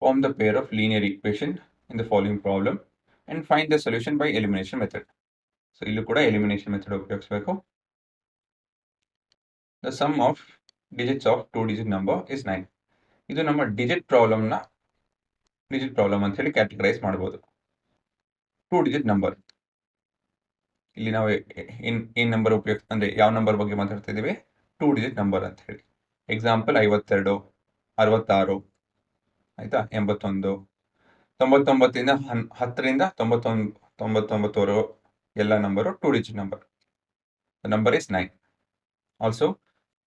Form the pair of linear equation in the following problem and find the solution by elimination method. So ಇಲ್ಲೂ ಕೂಡ elimination method ಉಪಯೋಗಿಸಬೇಕು. The sum of digits of 2-digit number is 9. ಇದು ನಮ್ಮ digit problem ಅಂತ ಹೇಳಿ categorise ಮಾಡಬಹುದು. 2-digit number. ಇಲ್ಲಿ ನಾವು ಏನ್ ನಂಬರ್ ಅಂದ್ರೆ ಯಾವ ನಂಬರ್ ಬಗ್ಗೆ ಮಾತಾಡ್ತಾ ಇದೀವಿ? 2-digit ನಂಬರ್ ಅಂತ ಹೇಳಿ. ಎಕ್ಸಾಂಪಲ್ 52, 66, ಆಯ್ತಾ, 81, 99 10ರಿಂದ 99 ಎಲ್ಲ number 2-digit number. The number is 9. Also,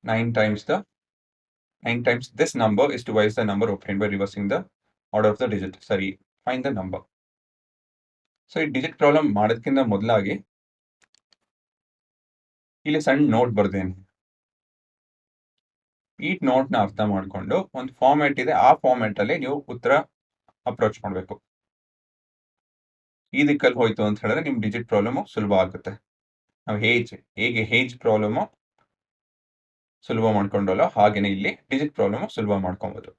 9 times this number is twice the number obtained by reversing the order of the digit. Sorry, find the number. So ಈ digit problem ಮಾಡೋದಕ್ಕಿಂತ ಮೊದಲಾಗಿ ಇಲ್ಲಿ ಸಣ್ಣ note ಬರ್ದೇನೆ. ಈ note ನ ಅರ್ಥ ಮಾಡ್ಕೊಂಡು ಒಂದು ಫಾರ್ಮ್ಯಾಟ್ ಇದೆ, ಆ ಫಾರ್ಮ್ಯಾಟ್ ಅಲ್ಲಿ ನೀವು ಉತ್ತರ ಅಪ್ರೋಚ್ ಮಾಡಬೇಕು. ಈ ದಿಕ್ಕಲ್ಲಿ ಹೋಯ್ತು ಅಂತ ಹೇಳಿದ್ರೆ ನಿಮ್ ಡಿಜಿಟ್ ಪ್ರಾಬ್ಲಮ್ ಸುಲಭ ಆಗುತ್ತೆ. ನಾವು ಹೇಗೆ ಹೇಜ್ ಪ್ರಾಬ್ಲಮ್ ಸುಲಭ ಮಾಡ್ಕೊಂಡಲ್ಲ, ಹಾಗೇನೆ ಇಲ್ಲಿ ಡಿಜಿಟ್ ಪ್ರಾಬ್ಲಮ್ ಸುಲಭ ಮಾಡ್ಕೊಬಹುದು.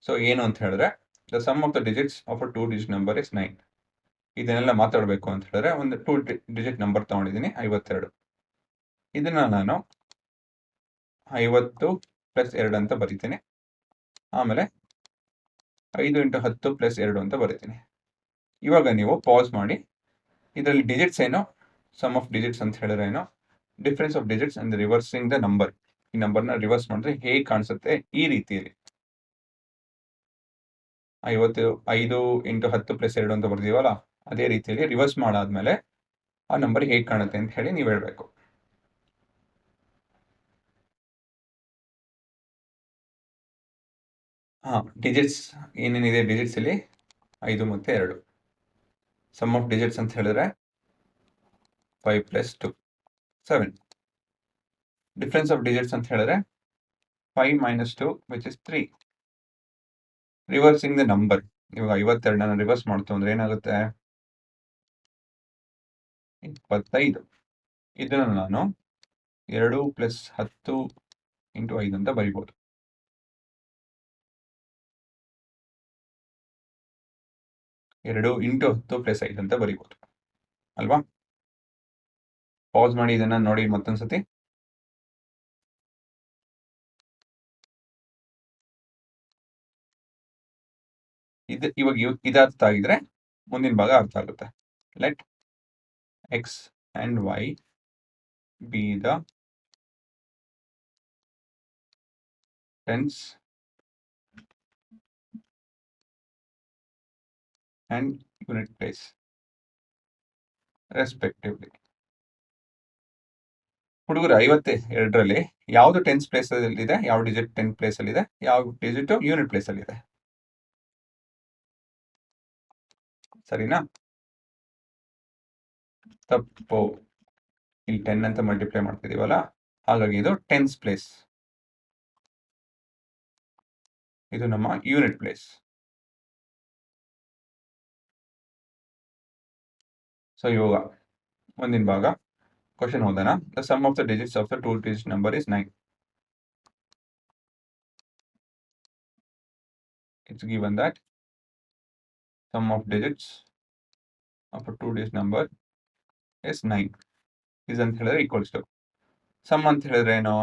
ಸೊ ಏನು ಅಂತ ಹೇಳಿದ್ರೆ, the sum of the digits of a 2-digit number is 9. ಇದನ್ನೆಲ್ಲ ಮಾತಾಡಬೇಕು ಅಂತ ಹೇಳಿದ್ರೆ ಒಂದು 2-digit ನಂಬರ್ ತಗೊಂಡಿದ್ದೀನಿ, 52. ಇದನ್ನ ನಾನು 50 + 2 ಅಂತ ಬರೀತೀನಿ. ಆಮೇಲೆ 5 × 10 + 2 ಅಂತ ಬರೀತೀನಿ. ಇವಾಗ ನೀವು ಪಾಸ್ ಮಾಡಿ, ಇದರಲ್ಲಿ ಡಿಜಿಟ್ಸ್ ಏನೋ, ಸಮ್ ಆಫ್ ಡಿಜಿಟ್ಸ್ ಅಂತ ಹೇಳಿದ್ರೆ ಏನೋ, difference of digits and reversing the number. ಈ ನಂಬರ್ನ ರಿವರ್ಸ್ ಮಾಡಿದ್ರೆ ಹೇಗೆ ಕಾಣಿಸುತ್ತೆ? ಈ ರೀತಿಯಲ್ಲಿ 5 × 10 + 2 ಅಂತ ಬರ್ತೀವಲ್ಲ, ಅದೇ ರೀತಿಯಲ್ಲಿ ರಿವರ್ಸ್ ಮಾಡಾದ್ಮೇಲೆ ಆ ನಂಬರ್ ಹೇಗೆ ಕಾಣುತ್ತೆ ಅಂತ ಹೇಳಿ ನೀವು ಹೇಳ್ಬೇಕು. ಡಿಜಿಟ್ಸ್ ಏನೇನಿದೆ ಡಿಜಿಟ್ಸ್ ಅಲ್ಲಿ 5 ಮತ್ತು 2. ಸಮ್ ಆಫ್ ಡಿಜಿಟ್ಸ್ ಅಂತ ಹೇಳಿದ್ರೆ 5 + 2 7. ಡಿಫರೆನ್ಸ್ ಆಫ್ ಡಿಜಿಟ್ಸ್ ಅಂತ ಹೇಳಿದ್ರೆ 5 - 2 which is 3. Reversing the number, ಇವಾಗ 52ನ ರಿವರ್ಸ್ ಮಾಡ್ತು ಅಂದ್ರೆ ಏನಾಗುತ್ತೆ? 25. ಇದನ್ನ ನಾನು 2 + 10 × 5 ಅಂತ ಬರಿಬಹುದು. ಎರಡು ಇಂಟು 10 + 5 ಅಂತ ಬರಿಬಹುದು ಅಲ್ವಾ? ಪಾಸ್ ಮಾಡಿ ಇದನ್ನ ನೋಡಿ ಮತ್ತೊಂದ್ಸತಿ. ಇವಾಗ ಇದು ಅರ್ಥ ಆಗಿದ್ರೆ ಮುಂದಿನ ಭಾಗ ಅರ್ಥ ಆಗುತ್ತೆ. Let x and y be the tens and unit place respectively. ಹುಡುಗರು 52ರಲ್ಲಿ ಯಾವುದು ಟೆನ್ಸ್ ಪ್ಲೇಸ್ ಅಲ್ಲಿ ಇದೆ, ಯಾವ ಡಿಜಿಟ್ 10 ಪ್ಲೇಸ್ ಅಲ್ಲಿ ಇದೆ, ಯಾವ ಡಿಜಿಟ್ ಯೂನಿಟ್ ಪ್ಲೇಸ್ ಅಲ್ಲಿ ಇದೆ? ಸರಿನಾ? ತಪ್ಪು. ಇಲ್ಲಿ 10 ಅಂತ ಮಲ್ಟಿಪ್ಲೈ ಮಾಡ್ತಿದೀವಲ್ಲ, ಹಾಗಾಗಿ ಇದು ಟೆನ್ಸ್ ಪ್ಲೇಸ್. ಇದು ನಮ್ಮ ಯೂನಿಟ್ ಪ್ಲೇಸ್. ಸೊ ಇವಾಗ ಮುಂದಿನ ಭಾಗ ಕ್ವಶನ್ ಓದೋಣ. The sum of the digits of the 2-digit number is 9. It's given that sum of digits of a 2-digit number is 9. Is ಅಂತ ಹೇಳಿದ್ರೆ ಈಕ್ವಲ್ಸ್ ಟು ಸಮ್ ಅಂತ ಹೇಳಿದ್ರೆ ಏನು?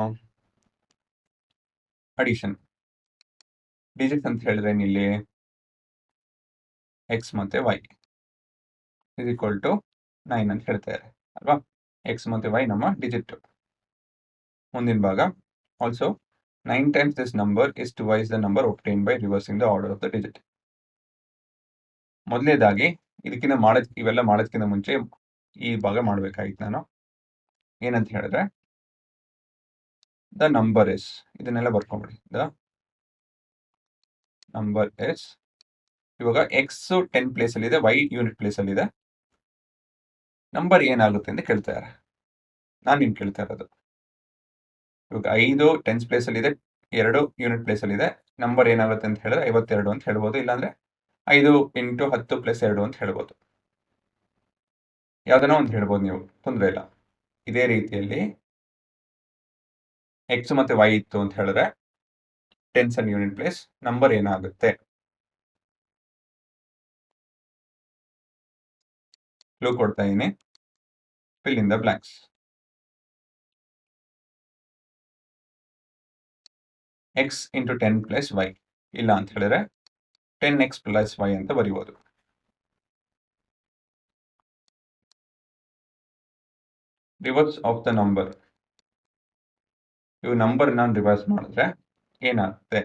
ಅಡಿಷನ್. ಡಿಜಿಟ್ಸ್ ಅಂತ ಹೇಳಿದ್ರೆ ಏನಿಲ್ಲಿ? x ಮತ್ತೆ y is equal to 9 ಅಂತ ಹೇಳ್ತಾರೆ ಅಲ್ವಾ? x ಮತ್ತೆ y ನಮ್ಮ ಡಿಜಿಟ್. ಮುಂದಿನ ಭಾಗ also 9 times this number is twice the number obtained by reversing the order of the digit. ಮೊದಲನೇದಾಗಿ ಇವೆಲ್ಲ ಮಾಡೋದಕ್ಕಿಂತ ಮುಂಚೆ ಈ ಭಾಗ ಮಾಡ್ಬೇಕಾಗಿತ್ತು ನಾನು. ಏನಂತ ಹೇಳಿದ್ರೆ ದ ನಂಬರ್ ಇಸ್, ಇದನ್ನೆಲ್ಲ ಬರ್ಕೊಂಬಿಡಿ. ದ ನಂಬರ್ ಇಸ್, ಇವಾಗ x 10 ಪ್ಲೇಸ್ ಅಲ್ಲಿ ಇದೆ, y ಯೂನಿಟ್ ಪ್ಲೇಸ್ ಅಲ್ಲಿ ಇದೆ. ನಂಬರ್ ಏನಾಗುತ್ತೆ ಅಂತ ಕೇಳ್ತಾರೆ. ನಾನು ನಿಮ್ಗೆ ಕೇಳ್ತಾ ಇರೋದು. ಇವಾಗ 5 ಟೆನ್ಸ್ ಪ್ಲೇಸ್ ಅಲ್ಲಿ ಇದೆ, 2 ಯೂನಿಟ್ ಪ್ಲೇಸ್ ಅಲ್ಲಿ ಇದೆ. ನಂಬರ್ ಏನಾಗುತ್ತೆ ಅಂತ ಹೇಳಿದ್ರೆ 52 ಅಂತ ಹೇಳ್ಬೋದು, ಇಲ್ಲಾಂದ್ರೆ 5 × 10 + 2 ಅಂತ ಹೇಳ್ಬೋದು. ಯಾವ್ದನ್ನ ಒಂದು ಹೇಳ್ಬೋದು ನೀವು, ತೊಂದರೆ ಇಲ್ಲ. ಇದೇ ರೀತಿಯಲ್ಲಿ x ಮತ್ತೆ y ಇತ್ತು ಅಂತ ಹೇಳಿದ್ರೆ tense and unit place number ಏನಾಗುತ್ತೆ? ಕ್ಲೂ ಕೊಡ್ತಾ ಇದೀನಿ, fill in the blanks. x into 10 plus y, ಇಲ್ಲ ಅಂತ ಹೇಳಿದ್ರೆ 10x ಪ್ಲಸ್ y ಅಂತ ಬರೀಬಹುದು. ರಿವರ್ಸ್ ಆಫ್ ದ ನಂಬರ್, ಇವು ನಂಬರ್ ನಾನು ರಿವರ್ಸ್ ಮಾಡಿದ್ರೆ ಏನಾಗುತ್ತೆ?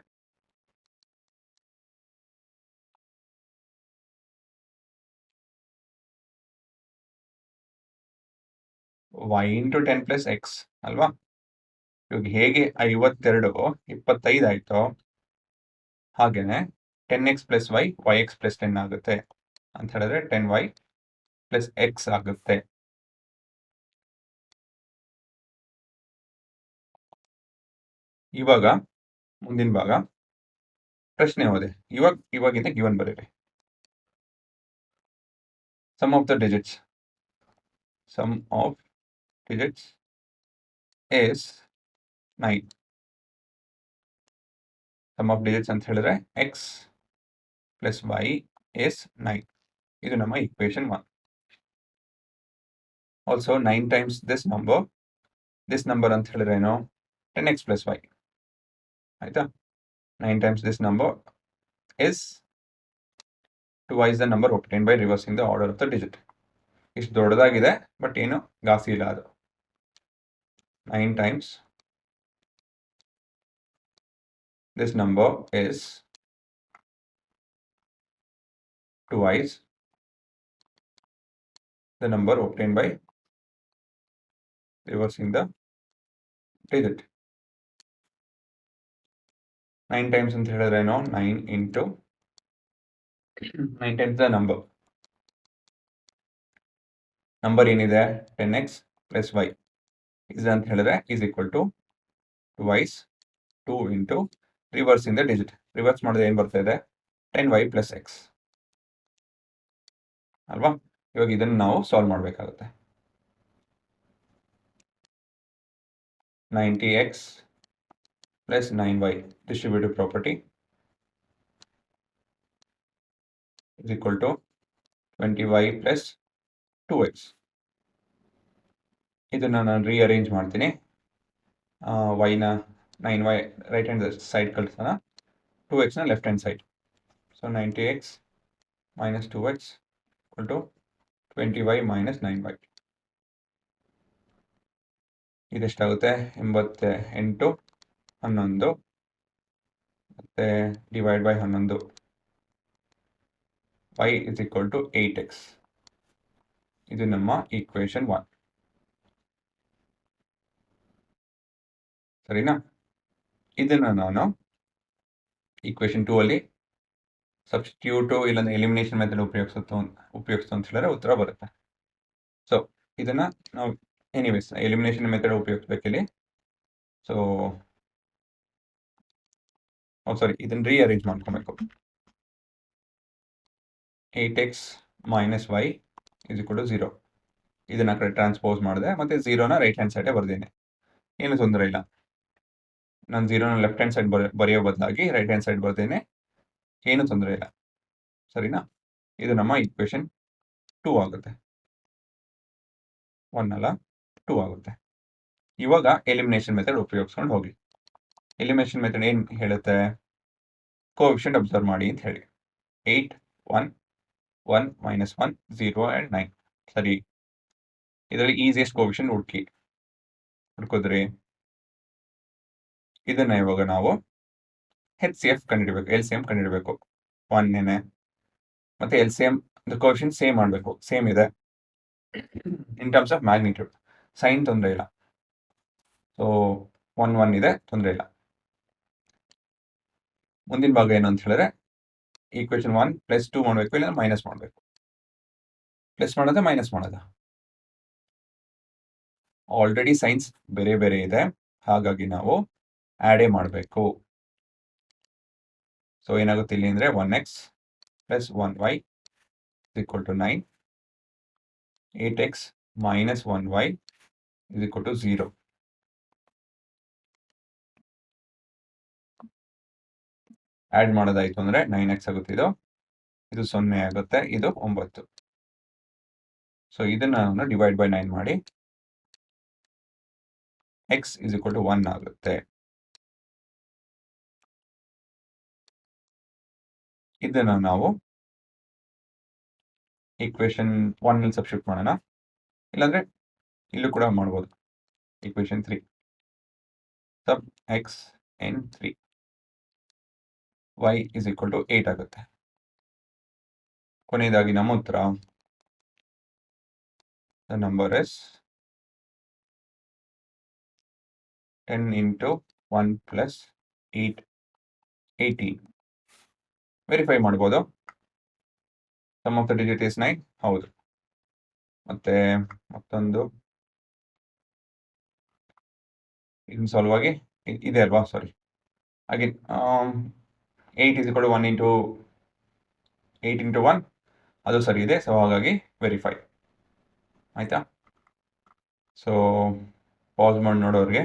y ಇಂಟು 10 ಪ್ಲಸ್ ಎಕ್ಸ್ ಅಲ್ವಾ? ಇವಾಗ ಹೇಗೆ 52 25 ಆಯ್ತೋ ಹಾಗೇನೆ 10x plus y yx plus 10 ಆಗುತ್ತೆ ಅಂತ ಹೇಳಿದ್ರೆ 10y ಪ್ಲಸ್ x ಆಗುತ್ತೆ. ಇವಾಗ ಮುಂದಿನ ಭಾಗ ಪ್ರಶ್ನೆ ಓದೆ. ಇವಾಗಿಂದ ಗಿವನ್ ಬರೀರಿ. Sum of the digits is 9. Sum of digits ಅಂತ ಹೇಳಿದ್ರೆ x ಪ್ಲಸ್ y is 9. ಇದು ನಮ್ಮ equation 1. Also 9 times this number ಅಂತ ಹೇಳಿದ್ರೆ ಏನು? 10x ಪ್ಲಸ್ y ಆಯ್ತಾ? 9 times this number is twice the number obtained by reversing the order of the digit. ಇಷ್ಟು ದೊಡ್ಡದಾಗಿದೆ, ಬಟ್ ಏನು ಗಾಸಿ ಇಲ್ಲ ಅದು. 9 times this number is twice the number obtained by reversing the digit. 9 times ಅಂತ ಹೇಳಿದ್ರೆ ಏನು? 9 into 9 times the number ಏನಿದೆ 10x plus y is ಅಂತ ಹೇಳಿದ್ರೆ is equal to twice 2 into reversing the digit. Reverse ಮಾಡಿದ್ರೆ ಏನು ಬರ್ತಾ ಇದೆ? 10y plus x ಅಲ್ವಾ? ಇವಾಗ ಇದನ್ನು ನಾವು ಸಾಲ್ವ್ ಮಾಡಬೇಕಾಗುತ್ತೆ. 90x plus 9y distributive property is equal to 20y plus 2x. ಇದನ್ನು ನಾನು ರೀಅರೇಂಜ್ ಮಾಡ್ತೀನಿ. y ನ 9y right hand side ಕಳಿಸೋಣ, 2x ನ left hand side. So 90x minus 2x equal to 20y minus 9y. ಇದೆಷ್ಟಾಗುತ್ತೆ? 88 11 ಮತ್ತೆ divide by 11, y is equal to 8x. ಇದು ನಮ್ಮ equation 1. ಸರಿನಾ? ಇದನ್ನು ನಾನು ಈಕ್ವೇಶನ್ 2 ಅಲ್ಲಿ ಸಬ್ಸ್ಟಿಟ್ಯೂಟು ಇಲ್ಲಾಂದ್ರೆ ಎಲಿಮಿನೇಷನ್ ಮೆಥಡ್ ಉಪಯೋಗಿಸ್ತು ಅಂತ ಹೇಳಿದ್ರೆ ಉತ್ತರ ಬರುತ್ತೆ. ಸೊ ಇದನ್ನ ನಾವು ಎನಿವೇಸ್ ಎಲಿಮಿನೇಷನ್ ಮೆಥಡ್ ಉಪಯೋಗಿಸ್ಬೇಕಿಲ್ಲಿ. ಸೊ ಸಾರಿ, ಇದನ್ನ ರೀಅರೇಂಜ್ ಮಾಡ್ಕೊಬೇಕು. 8x minus y is equal to 0. ಇದನ್ನ ಕಡೆ ಟ್ರಾನ್ಸ್ಪೋಸ್ ಮಾಡಿದೆ, ಮತ್ತೆ 0ನ ರೈಟ್ ಹ್ಯಾಂಡ್ ಸೈಡ್ ಬರ್ದೇನೆ, ಏನು ತೊಂದರೆ ಇಲ್ಲ. ನಾನು 0ನ ಲೆಫ್ಟ್ ಹ್ಯಾಂಡ್ ಸೈಡ್ ಬರೆಯೋ ಬದಲಾಗಿ ರೈಟ್ ಹ್ಯಾಂಡ್ ಸೈಡ್ ಬರ್ದೇನೆ, ಏನು ತೊಂದರೆ ಇಲ್ಲ. ಸರಿನಾ? ಇದು ನಮ್ಮ ಈಕ್ವೇಶನ್ 2 ಆಗುತ್ತೆ. 1 ಅಲ್ಲ 2 ಆಗುತ್ತೆ. ಇವಾಗ ಎಲಿಮಿನೇಷನ್ ಮೆಥಡ್ ಉಪಯೋಗಿಸ್ಕೊಂಡು ಹೋಗಿ. ಎಲಿಮಿನೇಷನ್ ಮೆಥಡ್ ಏನು ಹೇಳುತ್ತೆ? ಕೋಎಫಿಷಿಯಂಟ್ ಅಬ್ಸರ್ವ್ ಮಾಡಿ ಅಂತ ಹೇಳಿ. 8 1 1 minus 1 0 and 9. ಸರಿ, ಇದರಲ್ಲಿ ಈಸಿಯೆಸ್ಟ್ ಕೋಎಫಿಷಿಯಂಟ್ ಹುಡ್ಕೋದ್ರಿ. ಇದನ್ನ ಇವಾಗ ನಾವು HCF ಕಂಡುಹಿಡಬೇಕು, LCM ಕಂಡುಹಿಡಬೇಕು. 1 ಮತ್ತೆ LCM ಕೋಎಫಿಷಿಯಂಟ್ ಸೇಮ್ ಮಾಡಬೇಕು, ಸೇಮ್ ಇದೆ in terms of magnitude. Sign ತೊಂದರೆ ಇಲ್ಲ. ಸೊ 1 1 ಇದೆ, ತೊಂದರೆ ಇಲ್ಲ. ಮುಂದಿನ ಭಾಗ ಏನು ಅಂತ ಹೇಳಿದ್ರೆ ಈಕ್ವೇಶನ್ 1 ಪ್ಲಸ್ 2 ಮಾಡಬೇಕು, ಇಲ್ಲ ಮೈನಸ್ ಮಾಡಬೇಕು. ಪ್ಲಸ್ ಮಾಡೋದ ಮೈನಸ್ ಮಾಡೋದ? ಆಲ್ರೆಡಿ ಸೈನ್ಸ್ ಬೇರೆ ಬೇರೆ ಇದೆ, ಹಾಗಾಗಿ ನಾವು ಆ್ಯಡೇ ಮಾಡಬೇಕು. ಸೊ ಏನಾಗುತ್ತೆ ಇಲ್ಲಿ ಅಂದರೆ 1x plus 1y is equal to 9. 8x minus 1y is equal to 0. Add ಮಾಡೋದಾಯಿತು ಅಂದರೆ 9x ಆಗುತ್ತೆ. ಇದು 0 ಆಗುತ್ತೆ, ಇದು 9. ಸೊ ಇದನ್ನು ನಾನು ಡಿವೈಡ್ ಬೈ 9 ಮಾಡಿ x = 1 ಆಗುತ್ತೆ. ಇದನ್ನು ನಾವು ಈಕ್ವೇಷನ್ 1 ಅಲ್ಲಿ ಸಬ್ಸ್ಟಿಟ್ಯೂಟ್ ಮಾಡೋಣ, ಇಲ್ಲಾಂದ್ರೆ ಇಲ್ಲೂ ಕೂಡ ಮಾಡ್ಬೋದು. Equation 3 sub x in 3 y = 8 ಆಗುತ್ತೆ. ಕೊನೆಯದಾಗಿ ನಮ್ಮ ಉತ್ತರ the number is 10 × 1 + 8 18. ವೆರಿಫೈ ಮಾಡ್ಬೋದು. Sum of the digit is 9. ಹೌದು. ಮತ್ತೆ ಮತ್ತೊಂದು ಇದನ್ನು ಸಾಲ್ವ್ ಆಗಿ ಇದೆ ಅಲ್ವಾ, ಸಾರಿ, ಹಾಗೆ 8 = 1 × 8 × 1 ಅದು ಸರಿ ಇದೆ. ಸೊ ಹಾಗಾಗಿ ವೆರಿಫೈ ಆಯಿತಾ. ಸೊ ಪಾಸ್ ಮಾಡಿ ನೋಡೋರಿಗೆ